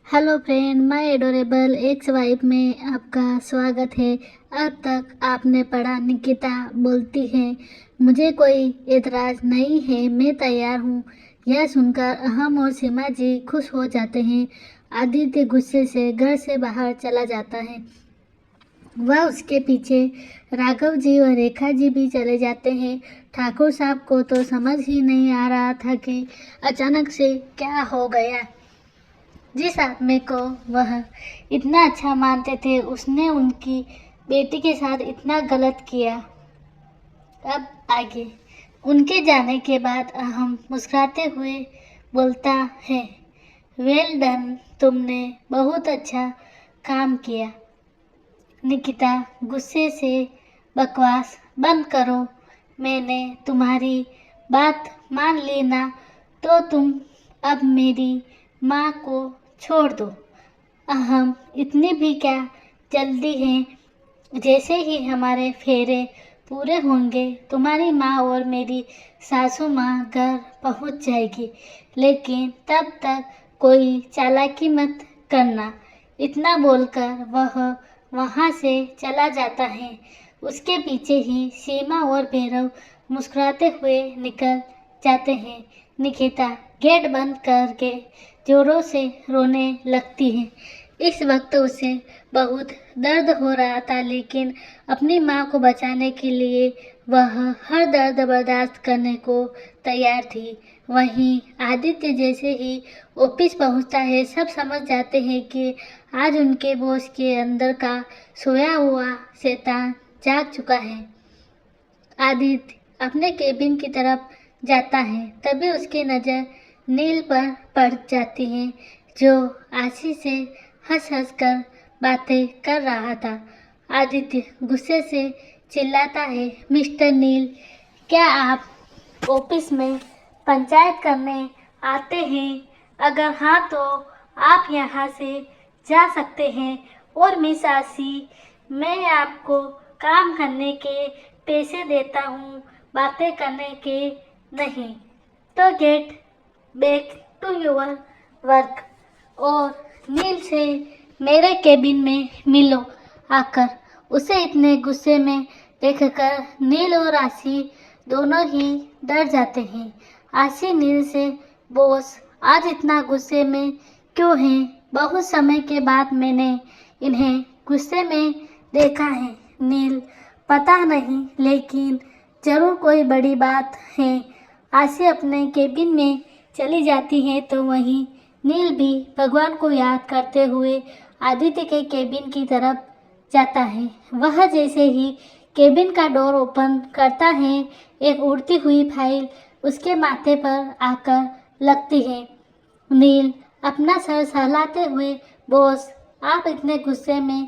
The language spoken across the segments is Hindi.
Hello friend, my adorable ex wife में आपका स्वागत है। अब तक आपने पढ़ा निकिता बोलती है मुझे कोई एतराज़ नहीं है, मैं तैयार हूँ। यह सुनकर अहम और सीमा जी खुश हो जाते हैं। आदित्य गुस्से से घर से बाहर चला जाता है। वह उसके पीछे राघव जी और रेखा जी भी चले जाते हैं। ठाकुर साहब को तो समझ ही नहीं आ रहा था कि अचानक से क्या हो गया। जिस आदमी को वह इतना अच्छा मानते थे, उसने उनकी बेटी के साथ इतना गलत किया। अब आगे उनके जाने के बाद अहम मुस्कुराते हुए बोलता है, वेल डन, तुमने बहुत अच्छा काम किया। निकिता गुस्से से, बकवास बंद करो, मैंने तुम्हारी बात मान ली ना, तो तुम अब मेरी माँ को छोड़ दो। अहम, इतनी भी क्या जल्दी है? जैसे ही हमारे फेरे पूरे होंगे तुम्हारी माँ और मेरी सासू माँ घर पहुँच जाएगी, लेकिन तब तक कोई चालाकी मत करना। इतना बोलकर वह वहाँ से चला जाता है। उसके पीछे ही सीमा और भैरव मुस्कुराते हुए निकल जाते हैं। निकिता गेट बंद करके जोरों से रोने लगती है। इस वक्त उसे बहुत दर्द हो रहा था, लेकिन अपनी माँ को बचाने के लिए वह हर दर्द बर्दाश्त करने को तैयार थी। वहीं आदित्य जैसे ही ऑफिस पहुंचता है, सब समझ जाते हैं कि आज उनके बॉस के अंदर का सोया हुआ शैतान जाग चुका है। आदित्य अपने केबिन की तरफ जाता है, तभी उसकी नज़र नील पर पड़ जाती है, जो आशीष से हंस हंस कर बातें कर रहा था। आदित्य गुस्से से चिल्लाता है, मिस्टर नील, क्या आप ऑफिस में पंचायत करने आते हैं? अगर हाँ तो आप यहाँ से जा सकते हैं। और मिस आशी, मैं आपको काम करने के पैसे देता हूँ, बातें करने के नहीं। तो get back to your work और नील से मेरे केबिन में मिलो। आकर उसे इतने गुस्से में देखकर नील और आशी दोनों ही डर जाते हैं। आशी नील से, बॉस आज इतना गुस्से में क्यों हैं? बहुत समय के बाद मैंने इन्हें गुस्से में देखा है। नील, पता नहीं, लेकिन जरूर कोई बड़ी बात है। आशी अपने केबिन में चली जाती है तो वहीं नील भी भगवान को याद करते हुए आदित्य के केबिन की तरफ जाता है। वह जैसे ही केबिन का डोर ओपन करता है, एक उड़ती हुई फाइल उसके माथे पर आकर लगती है। नील अपना सर सहलाते हुए, बॉस आप इतने गुस्से में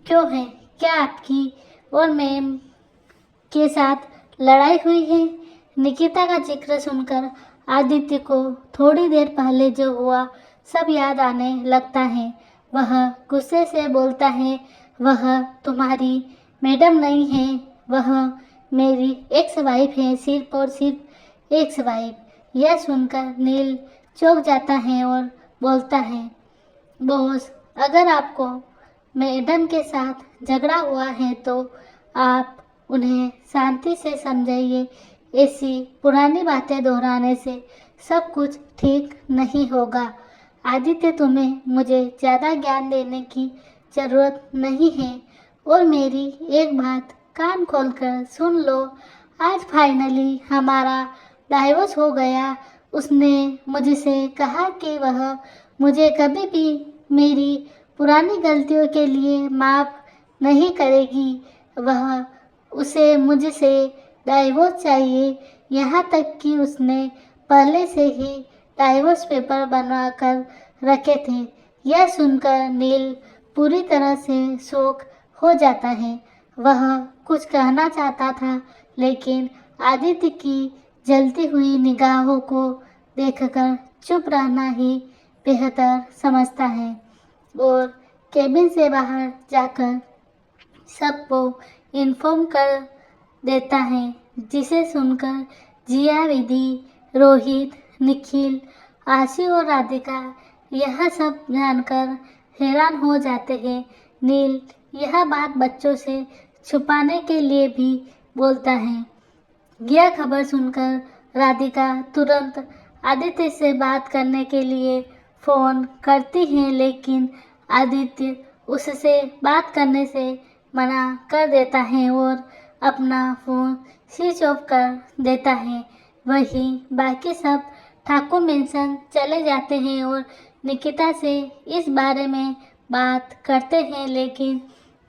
क्यों हैं? क्या आपकी और मैम के साथ लड़ाई हुई है? निकिता का जिक्र सुनकर आदित्य को थोड़ी देर पहले जो हुआ सब याद आने लगता है। वह गुस्से से बोलता है, वह तुम्हारी मैडम नहीं है, वह मेरी एक्स वाइफ है, सिर्फ और सिर्फ एक्स वाइफ। यह सुनकर नील चौंक जाता है और बोलता है, बॉस अगर आपको मैडम के साथ झगड़ा हुआ है तो आप उन्हें शांति से समझाइए। ऐसी पुरानी बातें दोहराने से सब कुछ ठीक नहीं होगा। आदित्य, तुम्हें मुझे ज़्यादा ज्ञान देने की ज़रूरत नहीं है। और मेरी एक बात कान खोलकर सुन लो, आज फाइनली हमारा डाइवोर्स हो गया। उसने मुझसे कहा कि वह मुझे कभी भी मेरी पुरानी गलतियों के लिए माफ़ नहीं करेगी। वह उसे मुझसे डाइवोर्स चाहिए, यहाँ तक कि उसने पहले से ही डाइवोर्स पेपर बनवा कर रखे थे। यह सुनकर नील पूरी तरह से शॉक हो जाता है। वह कुछ कहना चाहता था, लेकिन आदित्य की जलती हुई निगाहों को देखकर चुप रहना ही बेहतर समझता है और केबिन से बाहर जाकर सबको इन्फॉर्म कर देता है, जिसे सुनकर जिया, विधि, रोहित, निखिल, आशी और राधिका यह सब जानकर हैरान हो जाते हैं। नील यह बात बच्चों से छुपाने के लिए भी बोलता है। यह खबर सुनकर राधिका तुरंत आदित्य से बात करने के लिए फ़ोन करती है, लेकिन आदित्य उससे बात करने से मना कर देता है और अपना फ़ोन स्विच ऑफ कर देता है। वहीं बाकी सब ठाकुर मेंशन चले जाते हैं और निकिता से इस बारे में बात करते हैं, लेकिन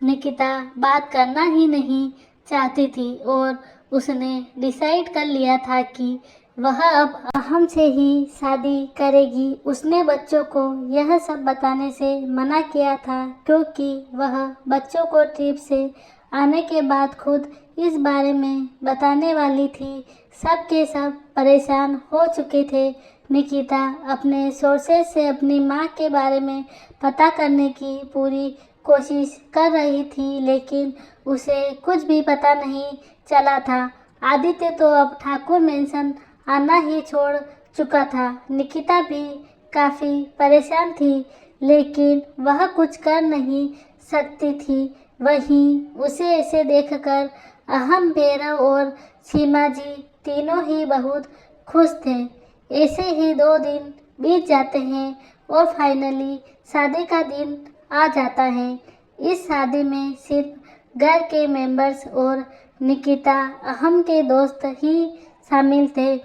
निकिता बात करना ही नहीं चाहती थी और उसने डिसाइड कर लिया था कि वह अब अहम से ही शादी करेगी। उसने बच्चों को यह सब बताने से मना किया था, क्योंकि वह बच्चों को ट्रिप से आने के बाद खुद इस बारे में बताने वाली थी। सब के सब परेशान हो चुके थे। निकिता अपने सोर्सेस से अपनी माँ के बारे में पता करने की पूरी कोशिश कर रही थी, लेकिन उसे कुछ भी पता नहीं चला था। आदित्य तो अब ठाकुर मेंशन आना ही छोड़ चुका था। निकिता भी काफ़ी परेशान थी, लेकिन वह कुछ कर नहीं सकती थी। वहीं उसे ऐसे देखकर अहम, भैरव और सीमा जी तीनों ही बहुत खुश थे। ऐसे ही 2 दिन बीत जाते हैं और फाइनली शादी का दिन आ जाता है। इस शादी में सिर्फ घर के मेंबर्स और निकिता, अहम के दोस्त ही शामिल थे।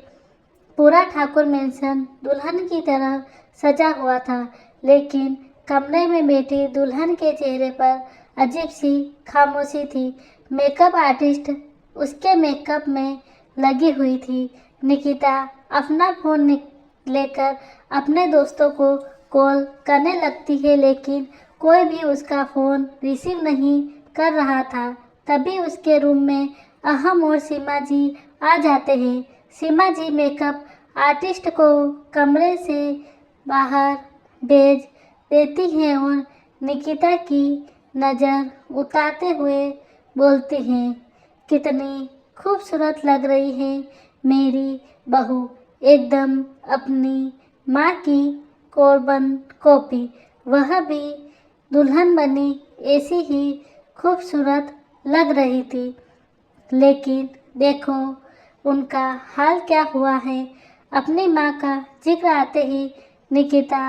पूरा ठाकुर मेंशन दुल्हन की तरह सजा हुआ था, लेकिन कमरे में बैठी दुल्हन के चेहरे पर अजीब सी खामोशी थी। मेकअप आर्टिस्ट उसके मेकअप में लगी हुई थी। निकिता अपना फ़ोन लेकर अपने दोस्तों को कॉल करने लगती है, लेकिन कोई भी उसका फ़ोन रिसीव नहीं कर रहा था। तभी उसके रूम में अहम और सीमा जी आ जाते हैं। सीमा जी मेकअप आर्टिस्ट को कमरे से बाहर भेज देती हैं और निकिता की नज़र उतारते हुए बोलती हैं, कितनी खूबसूरत लग रही है मेरी बहू, एकदम अपनी माँ की कार्बन कॉपी। वह भी दुल्हन बनी ऐसी ही खूबसूरत लग रही थी, लेकिन देखो उनका हाल क्या हुआ है। अपनी माँ का जिक्र आते ही निकिता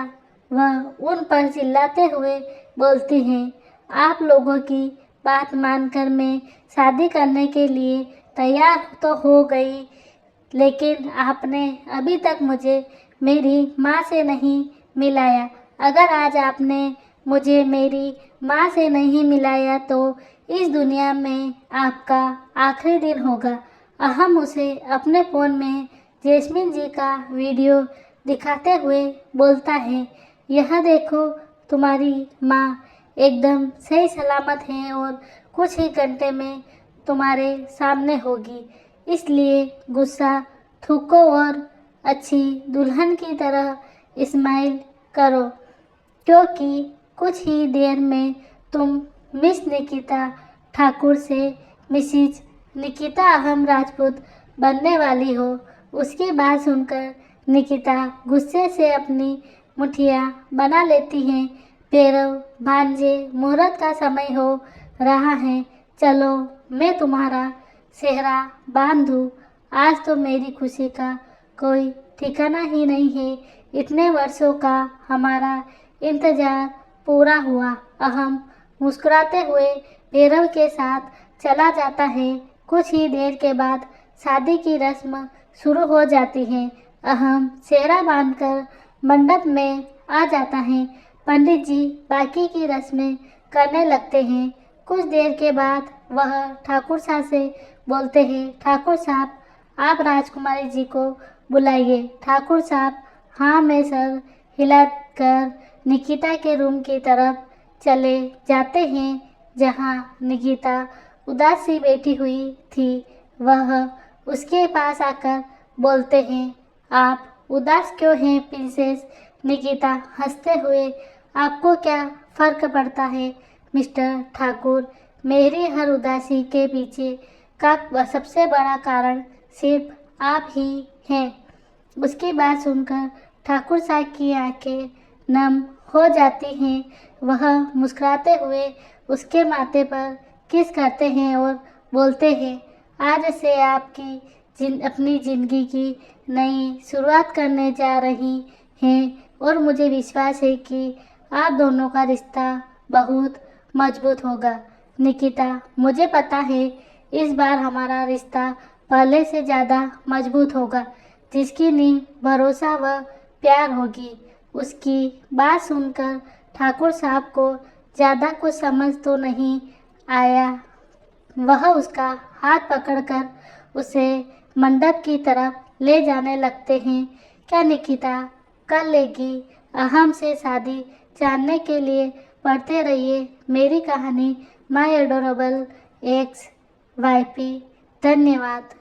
वह उन पर चिल्लाते हुए बोलती हैं, आप लोगों की बात मानकर मैं शादी करने के लिए तैयार तो हो गई, लेकिन आपने अभी तक मुझे मेरी माँ से नहीं मिलाया। अगर आज आपने मुझे मेरी माँ से नहीं मिलाया तो इस दुनिया में आपका आखिरी दिन होगा। अहम उसे अपने फ़ोन में जैस्मिन जी का वीडियो दिखाते हुए बोलता है, यह देखो तुम्हारी माँ एकदम सही सलामत है और कुछ ही घंटे में तुम्हारे सामने होगी। इसलिए गुस्सा थूको और अच्छी दुल्हन की तरह स्माइल करो, क्योंकि कुछ ही देर में तुम मिस निकिता ठाकुर से मिसिज निकिता अहम राजपूत बनने वाली हो। उसकी बात सुनकर निकिता गुस्से से अपनी मुठियाँ बना लेती हैं। भैरव, भांजे, मुहूर्त का समय हो रहा है, चलो मैं तुम्हारा सेहरा बांध दूँ। आज तो मेरी खुशी का कोई ठिकाना ही नहीं है। इतने वर्षों का हमारा इंतजार पूरा हुआ। अहम मुस्कुराते हुए भैरव के साथ चला जाता है। कुछ ही देर के बाद शादी की रस्म शुरू हो जाती है। अहम सेहरा बांधकर मंडप में आ जाता है। पंडित जी बाकी की रस्में करने लगते हैं। कुछ देर के बाद वह ठाकुर साहब से बोलते हैं, ठाकुर साहब आप राजकुमारी जी को बुलाइए। ठाकुर साहब हाँ में सर हिलाकर निकिता के रूम की तरफ चले जाते हैं, जहाँ निकिता उदास सी बैठी हुई थी। वह उसके पास आकर बोलते हैं, आप उदास क्यों हैं प्रिंसेस? निकिता हंसते हुए, आपको क्या फ़र्क पड़ता है मिस्टर ठाकुर? मेरी हर उदासी के पीछे का सबसे बड़ा कारण सिर्फ आप ही हैं। उसकी बात सुनकर ठाकुर साहब की आंखें नम हो जाती हैं। वह मुस्कुराते हुए उसके माथे पर किस करते हैं और बोलते हैं, आज से आपकी अपनी ज़िंदगी की नई शुरुआत करने जा रही हैं और मुझे विश्वास है कि आप दोनों का रिश्ता बहुत मजबूत होगा। निकिता, मुझे पता है इस बार हमारा रिश्ता पहले से ज़्यादा मजबूत होगा। जिसकी नींव भरोसा व प्यार होगी। उसकी बात सुनकर ठाकुर साहब को ज़्यादा कुछ समझ तो नहीं आया। वह उसका हाथ पकड़कर उसे मंडप की तरफ ले जाने लगते हैं। क्या निकिता कर लेगी अहम से शादी? जानने के लिए पढ़ते रहिए मेरी कहानी माय एडोरेबल एक्स वाइफी। धन्यवाद।